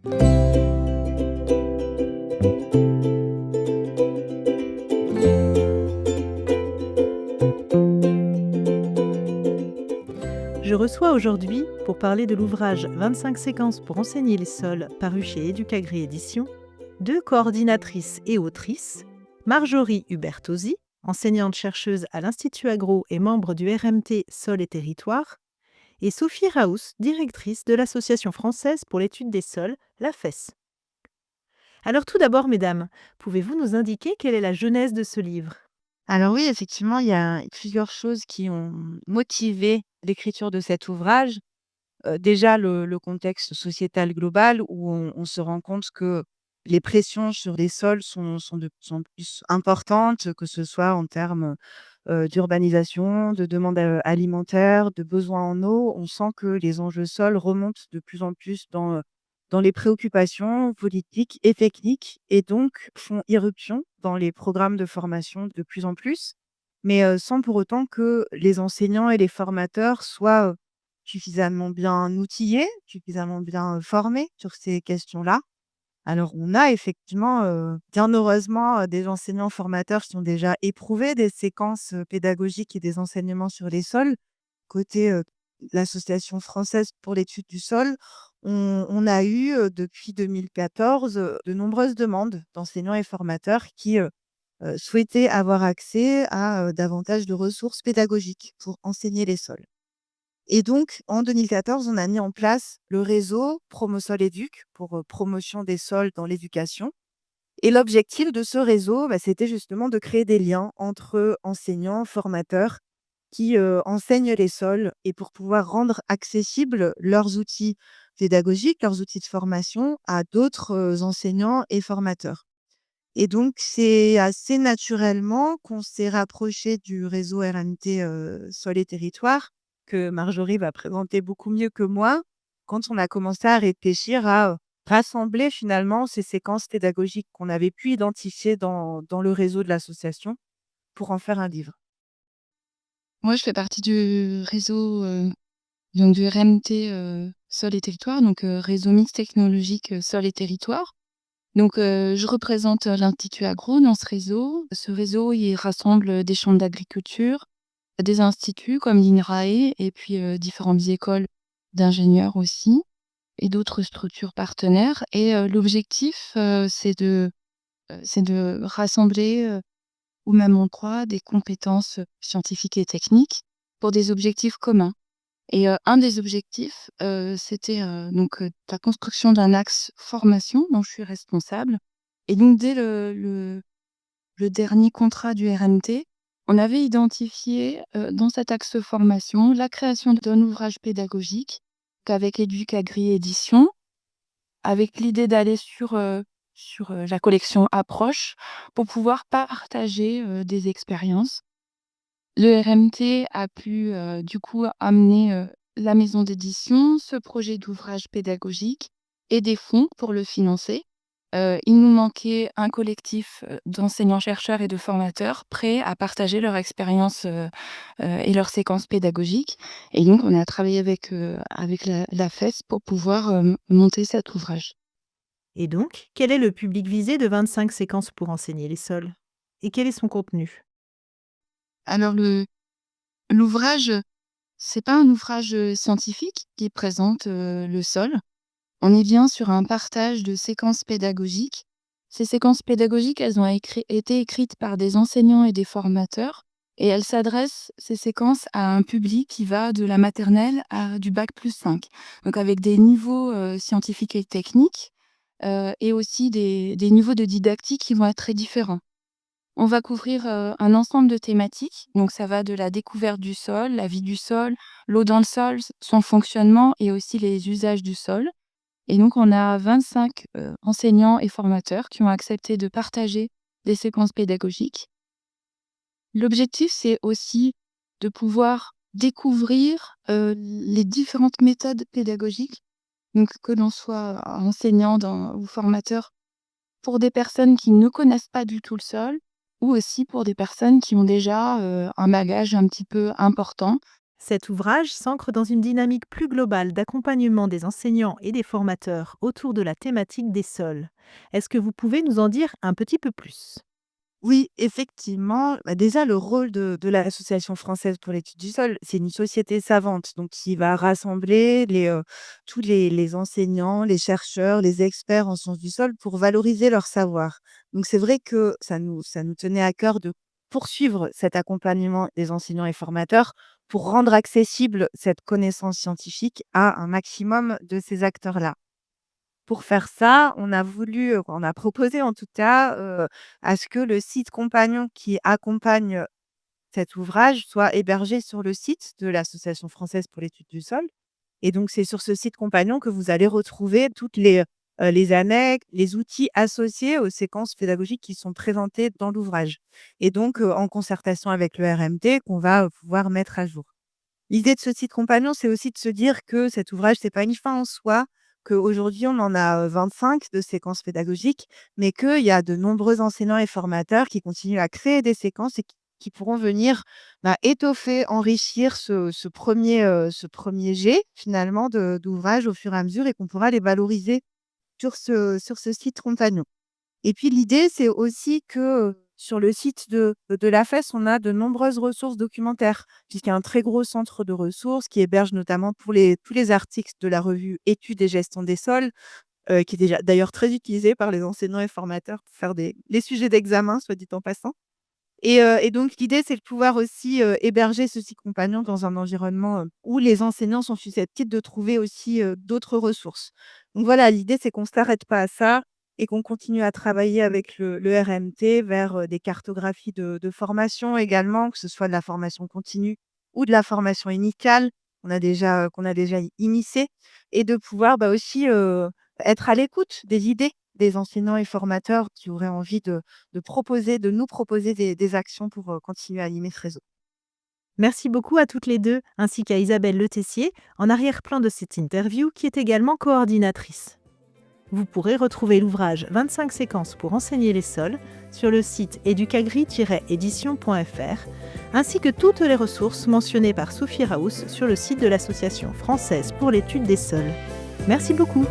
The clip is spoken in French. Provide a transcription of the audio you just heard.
Je reçois aujourd'hui, pour parler de l'ouvrage 25 séquences pour enseigner les sols, paru chez Educagri Éditions, deux coordinatrices et autrices, Marjorie Hubertosi, enseignante-chercheuse à l'Institut Agro et membre du RMT Sol et Territoire, et Sophie Raous, directrice de l'Association française pour l'étude des sols, la FES. Alors tout d'abord, mesdames, pouvez-vous nous indiquer quelle est la genèse de ce livre ? Alors oui, effectivement, il y a plusieurs choses qui ont motivé l'écriture de cet ouvrage. Déjà le contexte sociétal global où on se rend compte que les pressions sur les sols sont de plus en plus importantes, que ce soit en termes, d'urbanisation, de demande, alimentaire, de besoins en eau. On sent que les enjeux sols remontent de plus en plus dans les préoccupations politiques et techniques et donc font irruption dans les programmes de formation de plus en plus, mais sans pour autant que les enseignants et les formateurs soient, suffisamment bien outillés, suffisamment bien, formés sur ces questions-là. Alors on a effectivement, bien heureusement, des enseignants formateurs qui ont déjà éprouvé des séquences, pédagogiques et des enseignements sur les sols. Côté, l'association française pour l'étude du sol, on a eu, depuis 2014, de nombreuses demandes d'enseignants et formateurs qui, souhaitaient avoir accès à, davantage de ressources pédagogiques pour enseigner les sols. Et donc, en 2014, on a mis en place le réseau Promosol Éduc pour, promotion des sols dans l'éducation. Et l'objectif de ce réseau, c'était justement de créer des liens entre enseignants, formateurs qui, enseignent les sols et pour pouvoir rendre accessibles leurs outils pédagogiques, leurs outils de formation à d'autres, enseignants et formateurs. Et donc c'est assez naturellement qu'on s'est rapproché du réseau RMT, Sol et Territoire, que Marjorie va présenter beaucoup mieux que moi, quand on a commencé à réfléchir à, rassembler finalement ces séquences pédagogiques qu'on avait pu identifier dans le réseau de l'association pour en faire un livre. Moi, je fais partie du réseau, donc du RMT, Sol et Territoire, donc réseau mixte technologique, Sol et Territoire. Donc je représente, l'Institut Agro dans ce réseau. Ce réseau, il rassemble, des chambres d'agriculture, des instituts comme l'INRAE et puis, différentes écoles d'ingénieurs aussi et d'autres structures partenaires et l'objectif, c'est de rassembler, ou même on croit, des compétences, scientifiques et techniques pour des objectifs communs. Et un des objectifs, c'était, la construction d'un axe formation dont je suis responsable et donc dès le dernier contrat du RMT, on avait identifié, dans cet axe formation, la création d'un ouvrage pédagogique qu'avec Educagri Éditions, avec l'idée d'aller sur la collection Approche pour pouvoir partager, des expériences. Le RMT a pu, du coup amener, la maison d'édition, ce projet d'ouvrage pédagogique et des fonds pour le financer. Il nous manquait un collectif, d'enseignants-chercheurs et de formateurs prêts à partager leur expérience, et leurs séquences pédagogiques et donc on a travaillé avec la FES pour pouvoir, monter cet ouvrage. Et donc, quel est le public visé de 25 séquences pour enseigner les sols ? Et quel est son contenu ? Alors l'ouvrage, c'est pas un ouvrage, scientifique qui présente, le sol. On est bien sur un partage de séquences pédagogiques. Ces séquences pédagogiques, elles ont été écrites par des enseignants et des formateurs et elles s'adressent, ces séquences, à un public qui va de la maternelle à du bac+5. Donc avec des niveaux, scientifiques et techniques, et aussi des niveaux de didactique qui vont être très différents. On va couvrir, un ensemble de thématiques, donc ça va de la découverte du sol, la vie du sol, l'eau dans le sol, son fonctionnement et aussi les usages du sol. Et donc on a 25, enseignants et formateurs qui ont accepté de partager des séquences pédagogiques. L'objectif, c'est aussi de pouvoir découvrir, les différentes méthodes pédagogiques, donc que l'on soit enseignant ou formateur pour des personnes qui ne connaissent pas du tout le sol ou aussi pour des personnes qui ont déjà, un bagage un petit peu important. Cet ouvrage s'ancre dans une dynamique plus globale d'accompagnement des enseignants et des formateurs autour de la thématique des sols. Est-ce que vous pouvez nous en dire un petit peu plus? Oui, effectivement, déjà le rôle de l'Association française pour l'étude du sol, c'est une société savante, donc qui va rassembler tous les enseignants, les chercheurs, les experts en sciences du sol pour valoriser leur savoir. Donc c'est vrai que ça nous tenait à cœur de poursuivre cet accompagnement des enseignants et formateurs pour rendre accessible cette connaissance scientifique à un maximum de ces acteurs-là. Pour faire ça, on a proposé en tout cas, à ce que le site compagnon qui accompagne cet ouvrage soit hébergé sur le site de l'Association française pour l'étude du sol. Et donc c'est sur ce site compagnon que vous allez retrouver toutes les annexes, les outils associés aux séquences pédagogiques qui sont présentées dans l'ouvrage. Et donc, en concertation avec le RMT qu'on va, pouvoir mettre à jour. L'idée de ce site compagnon, c'est aussi de se dire que cet ouvrage, c'est pas une fin en soi, qu'aujourd'hui on en a, 25 de séquences pédagogiques, mais qu'il y a de nombreux enseignants et formateurs qui continuent à créer des séquences et qui pourront venir, étoffer, enrichir ce premier jet finalement d'ouvrages au fur et à mesure et qu'on pourra les valoriser sur ce site compagnon. Et puis l'idée, c'est aussi que, sur le site de l'AFES, on a de nombreuses ressources documentaires, puisqu'il y a un très gros centre de ressources qui héberge notamment tous les articles de la revue Études et gestion des sols, qui est déjà d'ailleurs très utilisé par les enseignants et formateurs pour faire les sujets d'examen, soit dit en passant. Et donc l'idée, c'est de pouvoir aussi, héberger ce site compagnon dans un environnement, où les enseignants sont susceptibles de trouver aussi, d'autres ressources. Donc voilà, l'idée, c'est qu'on ne s'arrête pas à ça et qu'on continue à travailler avec le RMT vers, des cartographies de formation également, que ce soit de la formation continue ou de la formation initiale qu'on a déjà initiée et de pouvoir, aussi, être à l'écoute des idées des enseignants et formateurs qui auraient envie de nous proposer des actions pour, continuer à animer ce réseau. Merci beaucoup à toutes les deux, ainsi qu'à Isabelle Le Tessier, en arrière-plan de cette interview, qui est également coordinatrice. Vous pourrez retrouver l'ouvrage 25 séquences pour enseigner les sols sur le site educagri-édition.fr, ainsi que toutes les ressources mentionnées par Sophie Raus sur le site de l'Association française pour l'étude des sols. Merci beaucoup.